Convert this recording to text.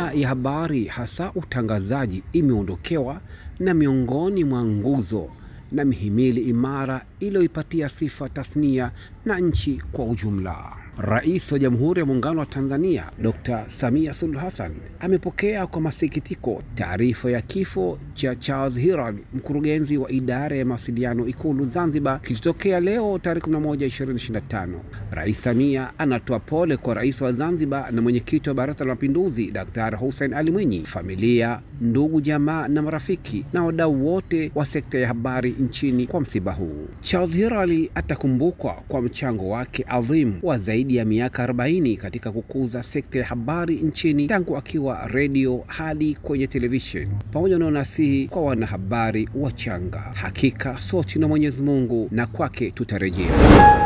Tasnia ya habari hasa utangazaji imeondokewa na miongoni mwa nguzo na mihimili imara iliyoipatia sifa tasnia na nchi kwa ujumla. Rais wa Jamhuri ya Muungano wa Tanzania Dr. Samia Suluhu Hassan amepokea kwa masikitiko taarifa ya kifo cha Charles Hilary, mkurugenzi wa idara ya mawasiliano Ikulu Zanzibar, kilitokea leo tarehe 11/2025. Rais Samia anatoa pole kwa Rais wa Zanzibar na mwenyekiti wa Baraza la Mapinduzi Dr. Hussein Ali Mwinyi, familia, ndugu, jamaa na marafiki na wadau wote wa sekta ya habari nchini kwa msiba huu. Charles Hilary atakumbukwa kwa mchango wake adhimu wa zaidi ya miaka 40 katika kukuza sekta ya habari nchini, tangu akiwa radio hadi kwenye television, pamoja na nasihi kwa wanahabari wachanga. Hakika sote na Mwenyezi Mungu, na kwake tutarejea.